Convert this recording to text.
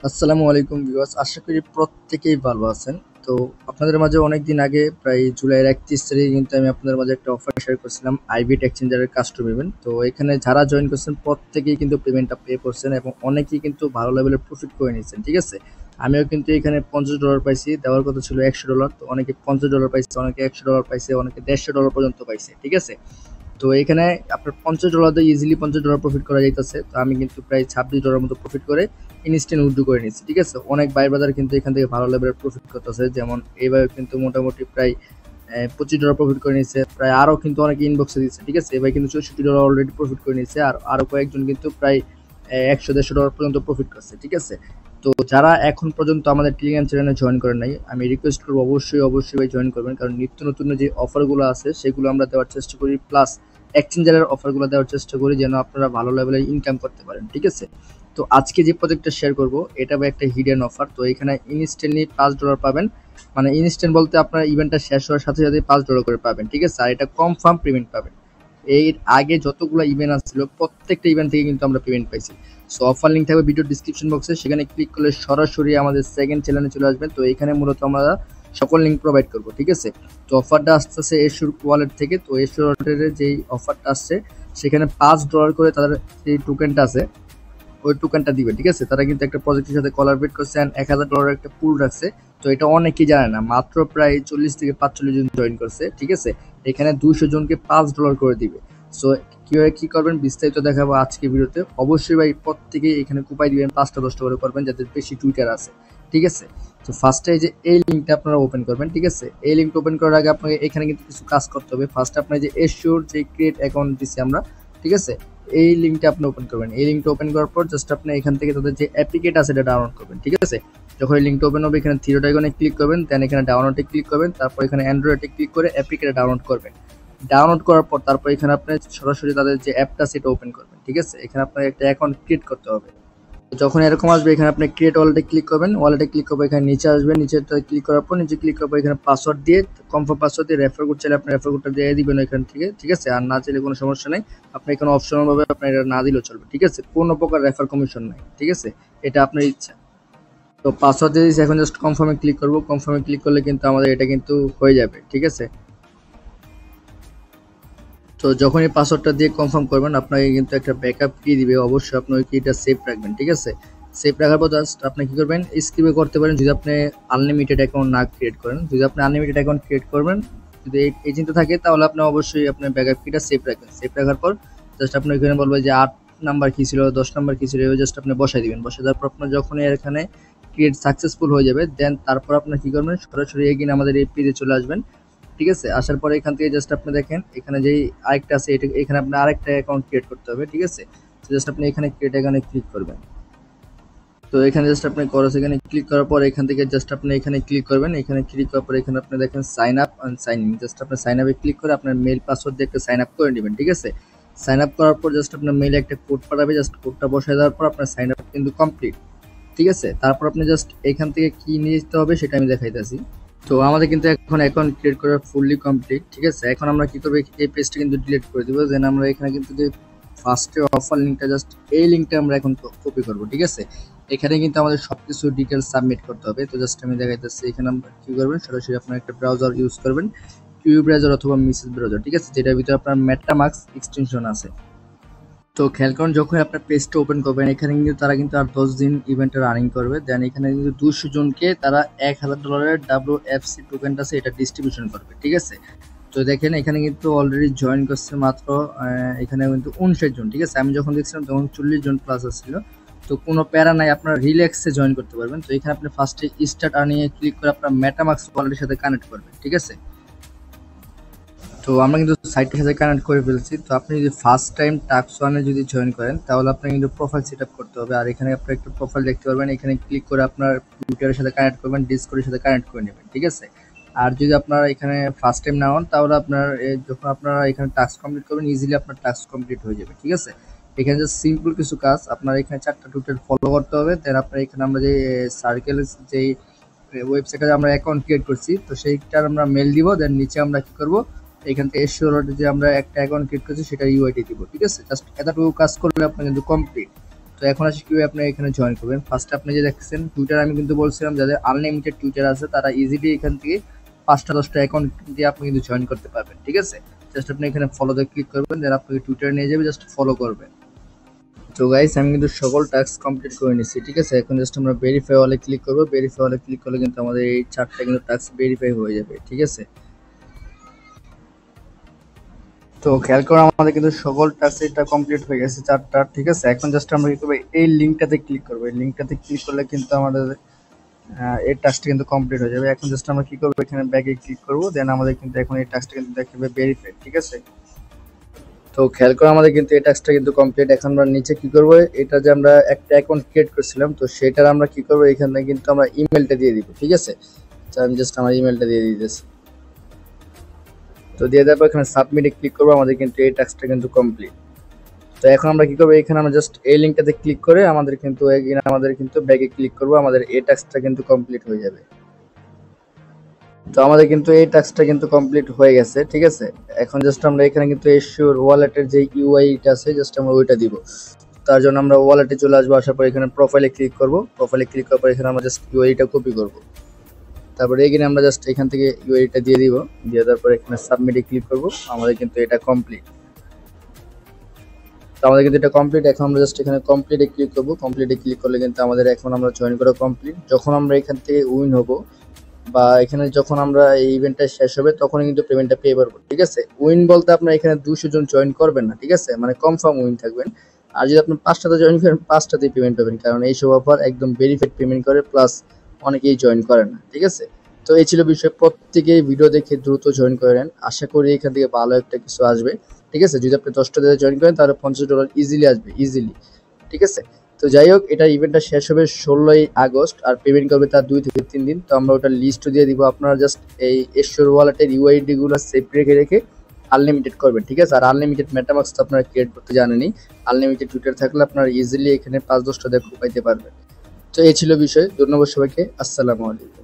আসসালামু আলাইকুম ভিউয়ার্স, আশা করি প্রত্যেকেই ভালো আছেন। তো আপনাদের মাঝে অনেকদিন আগে প্রায় জুলাইয়ের 31 তারিখে কিন্তু আমি আপনাদের মাঝে একটা অফার শেয়ার করছিলাম আইবিট এক্সচেঞ্জারের কাস্টম ইভেন্ট। তো এখানে যারা জয়েন করছেন প্রত্যেকেই কিন্তু পেমেন্টটা পে করছেন এবং অনেকেই কিন্তু ভালো লেভেলের প্রফিট করে নিয়েছেন, ঠিক আছে? আমিও কিন্তু এখানে $50 পাইছি, দেওয়ার কথা ছিল $100। তো অনেকে $50 পাইছে, অনেকে $100 পাইছে, অনেকে $150 পর্যন্ত পাইছে, ঠিক আছে? তো এখানে আপনার $50 দিয়ে ইজিলি $50 প্রফিট করা যাইতেছে। তো আমি কিন্তু প্রায় $26 মতো প্রফিট করে ইনস্ট্যান্ট উইথড্র করে নিচ্ছি, ঠিক আছে? অনেক ভাই ব্রাদার কিন্তু এখান থেকে ভালো লেভেলের প্রফিট করতেছে, যেমন এইভাবে কিন্তু মোটামুটি প্রায় $25 প্রফিট করে নিচ্ছে, প্রায় আরও কিন্তু অনেকে ইনবক্সে দিচ্ছে, ঠিক আছে? এবার কিন্তু $64 অলরেডি প্রফিট করে নিচ্ছে, আর আরও কয়েকজন কিন্তু প্রায় 100-150 ডলার পর্যন্ত প্রফিট করছে, ঠিক আছে? তো যারা এখন পর্যন্ত আমাদের টেলিগ্রাম চ্যানেলে জয়েন করেন নাই, আমি রিকোয়েস্ট করবো অবশ্যই ভাই জয়েন করবেন, কারণ নিত্য নতুন যে অফারগুলো আছে সেগুলো আমরা দেওয়ার চেষ্টা করি, প্লাস এক্সচেঞ্জারের অফারগুলো দেওয়ার চেষ্টা করি যেন আপনারা ভালো লেভেলের ইনকাম করতে পারেন, ঠিক আছে? তো আজকে যে প্রজেক্টটা শেয়ার করব এটা একটা হিডেন অফার। তো এখানে ইনস্ট্যান্টলি $5 পাবেন, মানে ইনস্ট্যান্ট বলতে আপনার ইভেন্টটা শেষ হওয়ার সাথে সাথে $5 করে পাবেন, ঠিক আছে? আর এটা কনফার্ম পেমেন্ট পাবেন। এর আগে যতগুলো ইভেন্ট আসছিল প্রত্যেকটা ইভেন্ট থেকে কিন্তু আমরা পেমেন্ট পাইছি। সো অফার লিঙ্ক থাকবে ভিডিও ডিসক্রিপশন বক্সে, সেখানে ক্লিক করলে সরাসরি আমাদের সেকেন্ড চ্যানেলে চলে আসবেন। তো এখানে মূলত আমরা সকল লিঙ্ক প্রোভাইড করব, ঠিক আছে? তো অফারটা আসতেছে এশুর ওয়ালেট থেকে। তো এশুর ওয়ালেটের যেই অফারটা আসছে সেখানে $5 করে তাদের যে টোকেনটা আছে ওই টোকেনটা দিবে, ঠিক আছে? তারা কিন্তু একটা প্রজেক্টের সাথে কোলাবরেট করছে এন্ড $1000 একটা পুল রাখছে। তো এটা অনেকেই জানে না, মাত্র প্রায় 40 থেকে 45 জন জয়েন করছে, ঠিক আছে? এখানে 200 জনকে $5 করে দিবে। সো কিভাবে কি করবেন বিস্তারিত দেখাবো আজকে ভিডিওতে। অবশ্যই ভাই প্রত্যেকেই এখানে কুপাই দিবেন, 5টা 10টা করে করবেন যাদের বেশি টুইটার আছে, ঠিক আছে? তো ফার্স্টে এই যে এই লিঙ্কটা আপনারা ওপেন করবেন, ঠিক আছে? এই লিঙ্কটা ওপেন করার আগে আপনাকে এখানে কিন্তু কিছু কাজ করতে হবে। ফার্স্ট আপনার যে এশিওর যে ক্রিয়েট অ্যাকাউন্ট দিছি আমরা, ঠিক আছে? এই লিঙ্কটা আপনি ওপেন করবেন। এই লিঙ্কটা ওপেন করার পর জাস্ট আপনি এখান থেকে তাদের যে অ্যাপ্লিকেট আছে এটা ডাউনলোড করবেন, ঠিক আছে? যখন এই লিঙ্কটা ওপেন হবে এখানে থ্রি ডট আইকনে ক্লিক করবেন, দেন এখানে ডাউনলোডে ক্লিক করবেন, তারপর এখানে অ্যান্ড্রয়েডে ক্লিক করে অ্যাপ্লিকেটে ডাউনলোড করবেন। ডাউনলোড করার পর তারপর এখানে আপনি সরাসরি তাদের যে অ্যাপটা সেটা ওপেন করবেন, ঠিক আছে? এখানে আপনার একটা অ্যাকাউন্ট ক্রিয়েট করতে হবে। যখন এরকম আসবে এখানে আপনি ক্রিয়েট ওয়ালেটে ক্লিক করবেন, ওয়ালেটে ক্লিক করবে, এখানে নিচে আসবেন, নিচেটা ক্লিক করার পর নিচে ক্লিক করবে, এখানে পাসওয়ার্ড দিয়ে কনফার্ম পাসওয়ার্ড দিয়ে রেফার কোড চাইলে আপনি রেফার কোডটা দিয়ে দিবেন এখান থেকে, ঠিক আছে? আর না চাইলে কোনো সমস্যা নেই, আপনি এখানে অপশনাল ভাবে আপনি এটা না দিলেও চলবে, ঠিক আছে? কোনো প্রকার রেফার কমিশন নাই, ঠিক আছে? এটা আপনার ইচ্ছা। তো পাসওয়ার্ড দিয়ে দিয়েছি, এখন জাস্ট কনফার্মে ক্লিক করবো। কনফার্মে ক্লিক করলে কিন্তু আমাদের এটা কিন্তু হয়ে যাবে, ঠিক আছে? তো যখন এই পাসওয়ার্ডটা দিয়ে কনফার্ম করবেন আপনাকে কিন্তু একটা ব্যাকআপ কি দিবে, অবশ্যই আপনি ওই কিটা সেভ রাখবেন, ঠিক আছে? সেভ রাখার পর জাস্ট আপনি কি করবেন, স্কিপে করতে পারেন যদি আপনি আনলিমিটেড অ্যাকাউন্ট না ক্রিয়েট করেন। যদি আপনি আনলিমিটেড অ্যাকাউন্ট ক্রিয়েট করবেন, যদি এই চিন্তা থাকে তাহলে আপনি অবশ্যই আপনার ব্যাকআপ কিটা সেভ রাখবেন। সেভ রাখার পর জাস্ট আপনি এখানে বলবেন যে 8 নাম্বার কি ছিল, 10 নাম্বার কি ছিল, এভাবে জাস্ট আপনি বসাই দিবেন। বসাই দেওয়ার পর আপনার যখন এখানে ক্রিয়েট সাকসেসফুল হয়ে যাবে, দেন তারপর আপনি কি করবেন, সরাসরি এগিয়ে আমাদের এই পেজে চলে আসবেন, ঠিক আছে? আসার পরে এখান থেকে জাস্ট আপনি দেখেন এখানে যেই আরেকটা আছে, এটা এখানে আপনি আরেকটা অ্যাকাউন্ট ক্রিয়েট করতে হবে, ঠিক আছে? তো জাস্ট আপনি এখানে ক্রিয়েট অ্যাকাউন্টে ক্লিক করবেন। তো এখানে জাস্ট আপনি ক্রস এখানে ক্লিক করার পর এখান থেকে জাস্ট আপনি এখানে ক্লিক করবেন। এখানে ক্লিক করার পর এখানে আপনি দেখেন sign up and sign in, just আপনি সাইন আপে ক্লিক করে আপনার মেইল পাসওয়ার্ড দিয়ে একটা সাইন আপ করে নেবেন, ঠিক আছে? সাইন আপ করার পর জাস্ট আপনার মেইলে একটা কোড পাঠাবে, জাস্ট কোডটা বসায় দেওয়ার পর আপনার সাইন আপ কিন্তু কমপ্লিট, ঠিক আছে? তারপর আপনি জাস্ট এখান থেকে কি নিয়ে যেতে হবে সেটা আমি দেখাইতেছি। তো আমাদের কিন্তু এখন অ্যাকাউন্ট ক্রিয়েট করা ফুললি কমপ্লিট, ঠিক আছে? এখন আমরা কি করব, এই পেজটা কিন্তু ডিলিট করে দিব। দেন আমরা এখানে কিন্তু যে ফার্স্টে অফার লিঙ্কটা, জাস্ট এই লিঙ্কটা আমরা এখন কপি করব, ঠিক আছে? এখানে কিন্তু আমাদের সবকিছু ডিটেলস সাবমিট করতে হবে। তো জাস্ট আমি দেখাইতেছি, এখানে আমরা কি করবেন, সরাসরি আপনার একটা ব্রাউজার ইউজ করবেন, কিউ ব্রাউজার অথবা মিসেস ব্রাউজার, ঠিক আছে? যেটার ভিতরে আপনার মেটামাস্ক এক্সটেনশন আছে। তো খেয়াল করুন যখন আপনার পেজটা ওপেন করবেন এখানে কিন্তু তারা কিন্তু আর 10 দিন ইভেন্টে রানিং করবে। দেন এখানে কিন্তু 200 জনকে তারা $1000 WFC টোকেনটা আছে এটা ডিস্ট্রিবিউশন করবে, ঠিক আছে? তো দেখেন এখানে কিন্তু অলরেডি জয়েন করছে মাত্র এখানে কিন্তু 59 জন, ঠিক আছে? আমি যখন দেখছিলাম তখন 40 জন প্লাস আসছিল। তো কোনো প্যারা নাই, আপনারা রিল্যাক্সে জয়েন করতে পারবেন। তো এখানে আপনি ফার্স্টে স্টার্ট আর্নিং এ ক্লিক করে আপনার মেটামাস্ক ওয়ালেটের সাথে কানেক্ট করবেন, ঠিক আছে? তো আমরা কিন্তু সাইটটার সাথে কানেক্ট করে ফেলছি। তো আপনি যদি ফার্স্ট টাইম টাস্ক ওয়ানে যদি জয়েন করেন তাহলে আপনাকে কিন্তু প্রোফাইল সেট আপ করতে হবে। আর এখানে আপনার একটা প্রোফাইল দেখতে পারবেন, এখানে ক্লিক করে আপনার টুইটারের সাথে কানেক্ট করবেন, ডিসকর্ডের সাথে কানেক্ট করে নেবেন, ঠিক আছে? আর যদি আপনারা এখানে ফার্স্ট টাইম না হন তাহলে আপনার যখন আপনারা এখানে টাস্ক কমপ্লিট করবেন ইজিলি আপনার টাস্ক কমপ্লিট হয়ে যাবে, ঠিক আছে? এখানে জাস্ট সিম্পল কিছু কাজ, আপনার এখানে 4টা টুইটার ফলো করতে হবে। দেন আপনার এখানে আমরা যে সার্কেল যেই ওয়েবসাইটে আমরা অ্যাকাউন্ট ক্রিয়েট করছি তো সেইটার আমরা মেল দিব। দেন নিচে আমরা কি করব, এখান থেকে এসিওর যে আমরা একটা অ্যাকাউন্ট ক্রিয়েট করছি সেটা ইউআইডি দিব, ঠিক আছে? জাস্ট এতটুকু কাজ করলে আপনার কিন্তু কমপ্লিট। তো এখন আসি কিভাবে আপনি এখানে জয়েন করবেন। ফার্স্ট আপনি যে দেখছেন টুইটার, আমি কিন্তু বলছিলাম যাদের আনলিমিটেড টুইটার আছে তারা ইজিলি এখান থেকে 5টা 10টা অ্যাকাউন্ট দিয়ে আপনি কিন্তু জয়েন করতে পারবেন। ঠিক আছে, জাস্ট আপনি এখানে ফলোতে ক্লিক করবেন, দেন আপনাকে টুইটার নিয়ে যাবে, জাস্ট ফলো করবেন। তো গাইস আমি কিন্তু সকল টাস্ক কমপ্লিট করে নিচ্ছি। ঠিক আছে, এখন জাস্ট আমরা ভেরিফাই অলে ক্লিক করব। ভেরিফাই অলে ক্লিক করলে কিন্তু আমাদের এই 4টা কিন্তু টাস্ক ভেরিফাই হয়ে যাবে। ঠিক আছে, তো খেয়াল করো আমাদের কিন্তু সকল টাস্ক এটা কমপ্লিট হয়ে গেছে 4টা। ঠিক আছে, এখন জাস্ট আমরা কি করব, এই লিংকটাতে ক্লিক করব। এই লিংকটাতে ক্লিক করলে কিন্তু আমাদের এই টাস্কটা কিন্তু কমপ্লিট হয়ে যাবে। এখন জাস্ট আমরা কি করব, এখানে ব্যাকে ক্লিক করব, দেন আমাদের কিন্তু এখন এই টাস্কটা কিন্তু দেখাবে ভেরিফাইড। ঠিক আছে, তো খেয়াল করো আমাদের কিন্তু এই টাস্কটা কিন্তু কমপ্লিট। এখন আমরা নিচে কি করব, এটা যে আমরা একটা অ্যাকাউন্ট ক্রিয়েট করেছিলাম, তো সেটার আমরা কি করব, এখানে কিন্তু আমরা ইমেলটা দিয়ে দিব। ঠিক আছে, তো আমি জাস্ট আমার ইমেলটা দিয়ে দিতেছি। তো দিয়ে দেওয়ার পর এখানে সাবমিটে ক্লিক করবো, আমাদের কিন্তু এই টাস্কটা কিন্তু কমপ্লিট। তো এখন আমরা কি করবো, এখানে আমরা জাস্ট এই লিঙ্কটাতে ক্লিক করে আমাদের কিন্তু ব্যাগে ক্লিক করবো, আমাদের এই টাস্কটা কিন্তু কমপ্লিট হয়ে যাবে। তো আমাদের কিন্তু এই টাস্কটা কিন্তু কমপ্লিট হয়ে গেছে। ঠিক আছে, এখন জাস্ট আমরা এখানে কিন্তু এশিওর ওয়ালেটের যে ইউআইটা আছে জাস্ট আমরা ওইটা দিব। তার জন্য আমরা ওয়ালেটে চলে আসবো, আসার পর এখানে প্রোফাইলে ক্লিক করবো। প্রোফাইলে ক্লিক করার পর এখানে আমরা জাস্ট ইউআইটা কপি করবো। তারপরে এখানে আমরা জাস্ট এখান থেকে ইউআইটা দিয়ে দিব। দিয়ে দেওয়ার পর এখানে সাবমিটে ক্লিক করবো, আমাদের কিন্তু এটা কমপ্লিট। তো আমাদের কিন্তু এটা কমপ্লিট। এখন আমরা জাস্ট এখানে কমপ্লিটে ক্লিক করবো। কমপ্লিটে ক্লিক করলে কিন্তু আমাদের এখন আমরা জয়েন করা কমপ্লিট। যখন আমরা এখান থেকে উইন হব বা এখানে যখন আমরা এই ইভেন্টটা শেষ হবে তখনই কিন্তু পেমেন্টটা পে করবো। ঠিক আছে, উইন বলতে আপনার এখানে 200 জন জয়েন করবেন না। ঠিক আছে, মানে কনফার্ম উইন থাকবেন। আর যদি আপনি 5টাতে জয়েন করেন 5টাতেই পেমেন্ট পাবেন, কারণ এইসব অফার একদম ভেরিফাইড পেমেন্ট করে, প্লাস অনেকেই জয়েন করে না। ঠিক আছে, তো এই ছিল বিষয়। প্রত্যেকেই ভিডিও দেখে দ্রুত জয়েন করে নেন, আশা করি এখান থেকে ভালো একটা কিছু আসবে। ঠিক আছে, যদি আপনি 10টাতে জয়েন করেন তাহলে $50 ইজিলি আসবে, ইজিলি। ঠিক আছে, তো যাই হোক, এটা ইভেন্টটা শেষ হবে 16ই আগস্ট, আর পেমেন্ট করবে তার 2 থেকে 3 দিন। তো আমরা ওটা লিস্টও দিয়ে দিব। আপনারা জাস্ট এই এশিওর ওয়ালেটের ইউআইডি গুলো সেভ রেখে রেখে আনলিমিটেড করবেন। ঠিক আছে, আর আনলিমিটেড মেটামাক্স তো আপনারা ক্রিয়েট করতে জানেনই। আনলিমিটেড টুইটার থাকলে আপনারা ইজিলি এখানে 5-10টা দেখো পাইতে পারবেন। তো এই ছিল বিষয়। ধন্যবাদ সবাইকে, আসসালামু আলাইকুম।